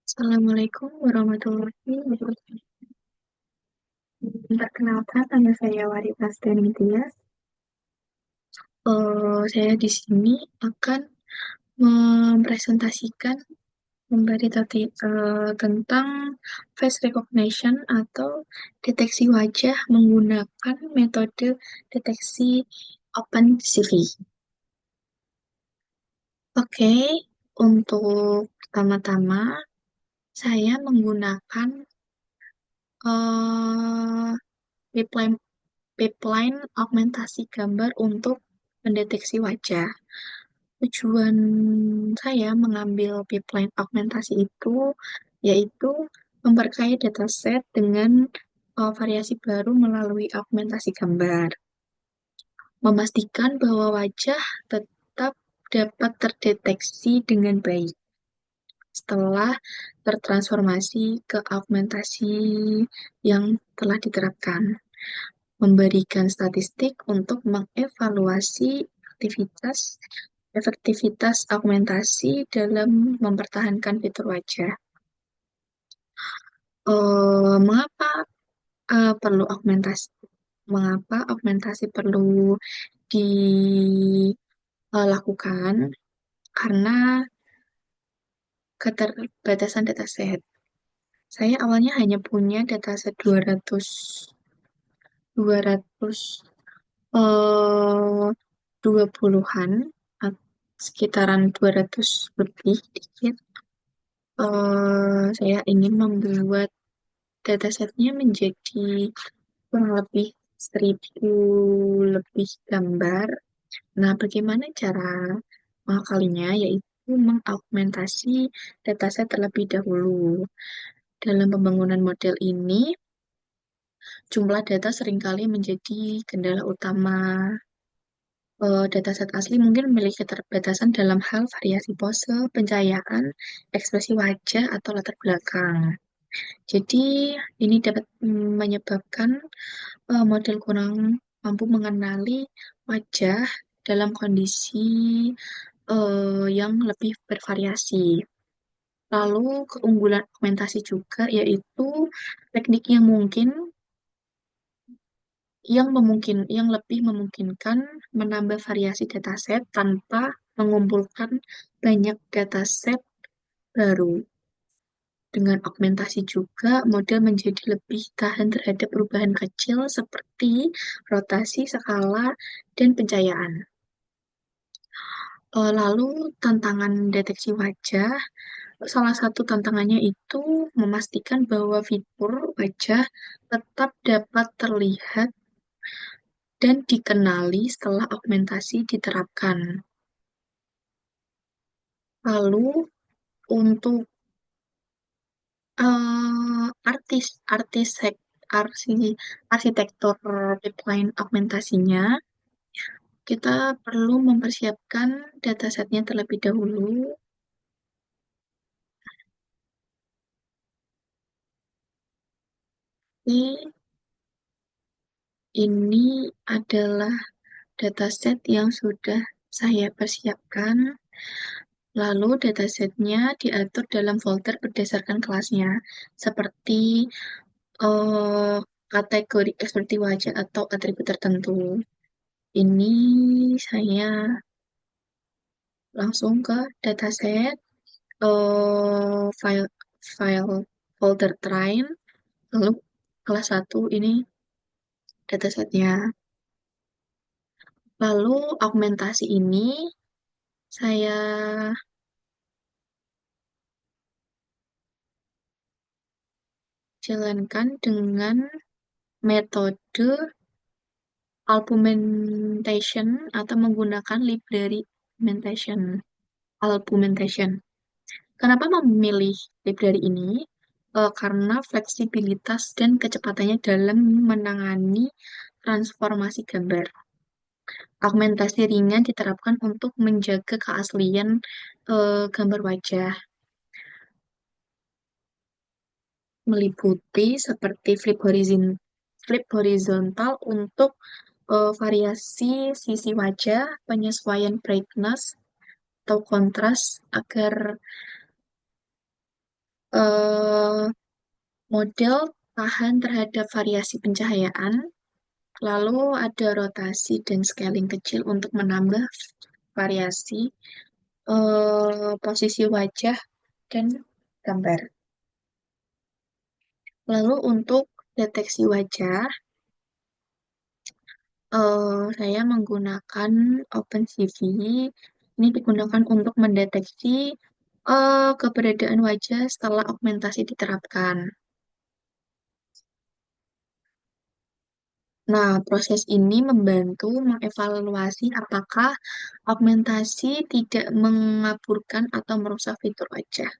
Assalamualaikum warahmatullahi wabarakatuh. Perkenalkan, nama saya Warita Stenitias. Saya di sini akan mempresentasikan memberi tentang face recognition atau deteksi wajah menggunakan metode deteksi OpenCV. Oke, untuk pertama-tama saya menggunakan eh, pipeline pipeline augmentasi gambar untuk mendeteksi wajah. Tujuan saya mengambil pipeline augmentasi itu yaitu memperkaya dataset dengan variasi baru melalui augmentasi gambar, memastikan bahwa wajah tetap dapat terdeteksi dengan baik setelah tertransformasi ke augmentasi yang telah diterapkan, memberikan statistik untuk mengevaluasi efektivitas augmentasi dalam mempertahankan fitur wajah. Mengapa perlu augmentasi? Mengapa augmentasi perlu dilakukan? Karena keterbatasan dataset. Saya awalnya hanya punya dataset 200 eh 20-an, sekitaran 200 lebih dikit. Saya ingin membuat datasetnya menjadi kurang lebih 1000 lebih gambar. Nah, bagaimana cara mengakalinya? Yaitu mengaugmentasi dataset terlebih dahulu. Dalam pembangunan model ini, jumlah data seringkali menjadi kendala utama. Dataset asli mungkin memiliki keterbatasan dalam hal variasi pose, pencahayaan, ekspresi wajah, atau latar belakang. Jadi, ini dapat menyebabkan model kurang mampu mengenali wajah dalam kondisi yang lebih bervariasi. Lalu, keunggulan augmentasi juga yaitu teknik yang lebih memungkinkan menambah variasi dataset tanpa mengumpulkan banyak dataset baru. Dengan augmentasi juga, model menjadi lebih tahan terhadap perubahan kecil seperti rotasi, skala, dan pencahayaan. Lalu, tantangan deteksi wajah, salah satu tantangannya itu memastikan bahwa fitur wajah tetap dapat terlihat dan dikenali setelah augmentasi diterapkan. Lalu, untuk artis arsitektur pipeline augmentasinya, kita perlu mempersiapkan datasetnya terlebih dahulu. Ini adalah dataset yang sudah saya persiapkan. Lalu datasetnya diatur dalam folder berdasarkan kelasnya, seperti eh, kategori ekspresi wajah atau atribut tertentu. Ini saya langsung ke dataset, file file folder train, lalu kelas satu ini datasetnya. Lalu augmentasi ini saya jalankan dengan metode augmentation atau menggunakan library augmentation. Kenapa memilih library ini? Karena fleksibilitas dan kecepatannya dalam menangani transformasi gambar. Augmentasi ringan diterapkan untuk menjaga keaslian gambar wajah, meliputi seperti flip horizontal untuk variasi sisi wajah, penyesuaian brightness atau kontras agar eh, model tahan terhadap variasi pencahayaan, lalu ada rotasi dan scaling kecil untuk menambah variasi posisi wajah dan gambar. Lalu untuk deteksi wajah, saya menggunakan OpenCV. Ini digunakan untuk mendeteksi keberadaan wajah setelah augmentasi diterapkan. Nah, proses ini membantu mengevaluasi apakah augmentasi tidak mengaburkan atau merusak fitur wajah.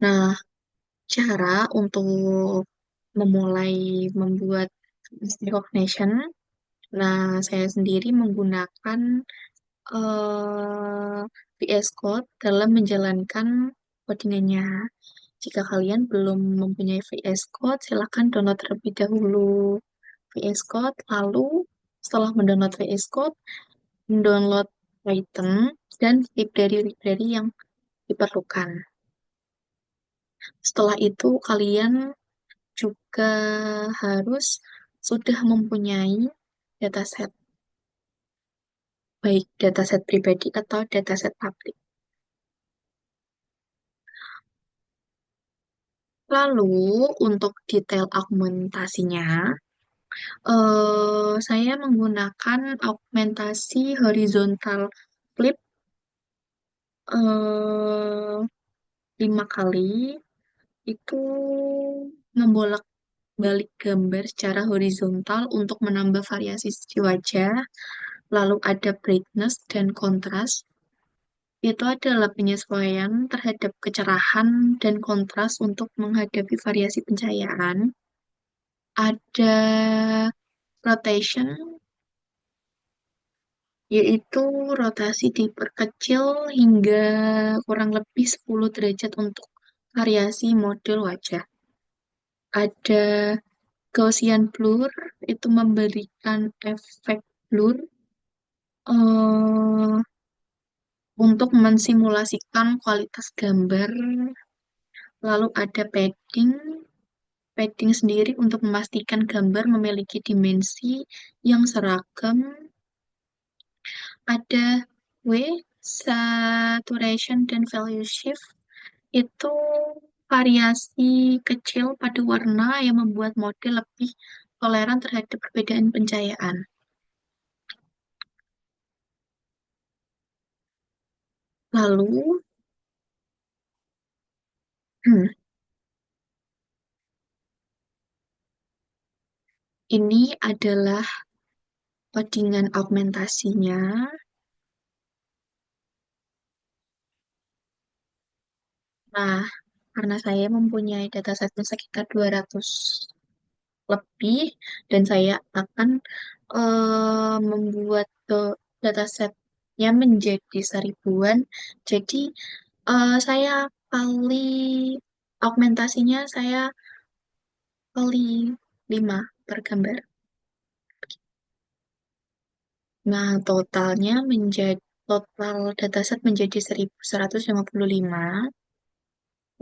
Nah, cara untuk memulai membuat recognition. Nah, saya sendiri menggunakan VS Code dalam menjalankan codingannya. Jika kalian belum mempunyai VS Code, silakan download terlebih dahulu VS Code. Lalu, setelah mendownload VS Code, mendownload Python dan library-library yang diperlukan. Setelah itu, kalian juga harus sudah mempunyai dataset, baik dataset pribadi atau dataset publik. Lalu, untuk detail augmentasinya, saya menggunakan augmentasi horizontal flip eh, 5 kali. Itu membolak-balik gambar secara horizontal untuk menambah variasi sisi wajah. Lalu ada brightness dan kontras. Itu adalah penyesuaian terhadap kecerahan dan kontras untuk menghadapi variasi pencahayaan. Ada rotation, yaitu rotasi diperkecil hingga kurang lebih 10 derajat untuk variasi model wajah. Ada Gaussian blur, itu memberikan efek blur eh, untuk mensimulasikan kualitas gambar. Lalu ada padding. Padding sendiri untuk memastikan gambar memiliki dimensi yang seragam. Ada W, saturation dan value shift. Itu variasi kecil pada warna yang membuat model lebih toleran terhadap perbedaan pencahayaan. Lalu, ini adalah codingan augmentasinya. Nah, karena saya mempunyai datasetnya sekitar 200 lebih, dan saya akan membuat datasetnya menjadi 1000-an. Jadi, saya kali augmentasinya saya kali 5 per gambar. Nah, total dataset menjadi 1155.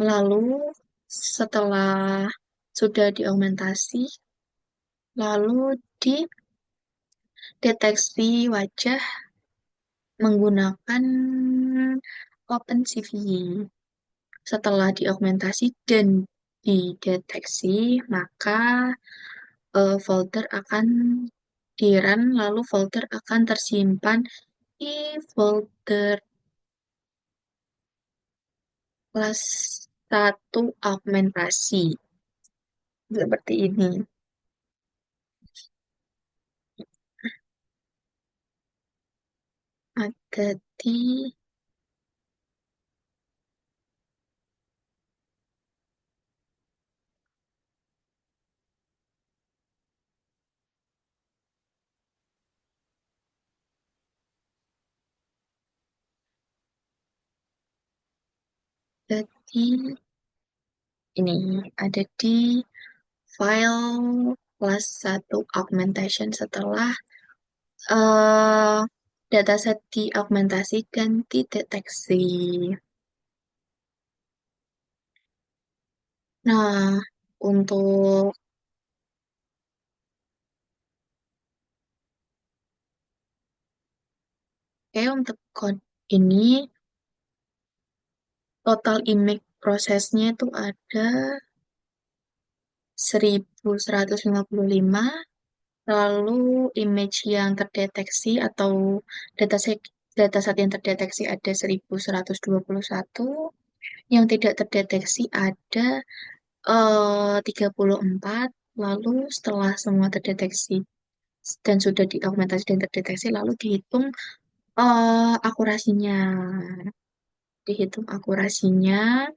Lalu setelah sudah diaugmentasi, lalu dideteksi wajah menggunakan OpenCV. Setelah diaugmentasi dan dideteksi, maka folder akan di-run, lalu folder akan tersimpan di folder kelas 1 augmentasi. Seperti ini. Ada di ada di ini, ada di file kelas 1 augmentation setelah eh dataset diaugmentasi dan dideteksi. Nah, untuk untuk code ini total image prosesnya itu ada 1155. Lalu image yang terdeteksi atau dataset dataset yang terdeteksi ada 1121. Yang tidak terdeteksi ada 34. Lalu setelah semua terdeteksi dan sudah diaugmentasi dan terdeteksi, lalu akurasinya. Dihitung akurasinya.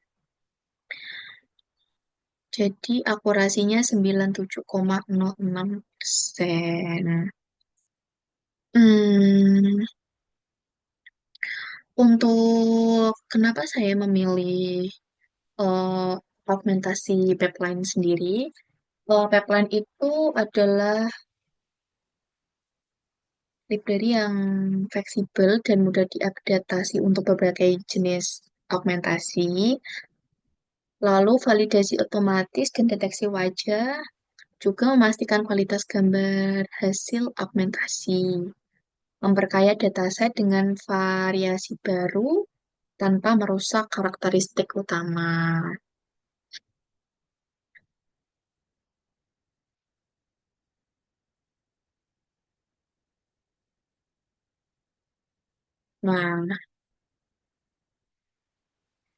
Jadi akurasinya 97,06%. Hmm, untuk kenapa saya memilih eh, augmentasi pipeline sendiri? Pipeline itu adalah library yang fleksibel dan mudah diadaptasi untuk berbagai jenis augmentasi. Lalu validasi otomatis dan deteksi wajah juga memastikan kualitas gambar hasil augmentasi. Memperkaya dataset dengan variasi baru tanpa merusak karakteristik utama. Nah,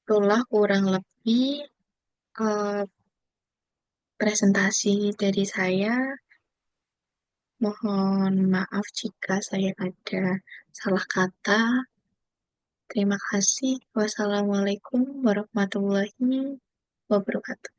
itulah kurang lebih eh, presentasi dari saya. Mohon maaf jika saya ada salah kata. Terima kasih. Wassalamualaikum warahmatullahi wabarakatuh.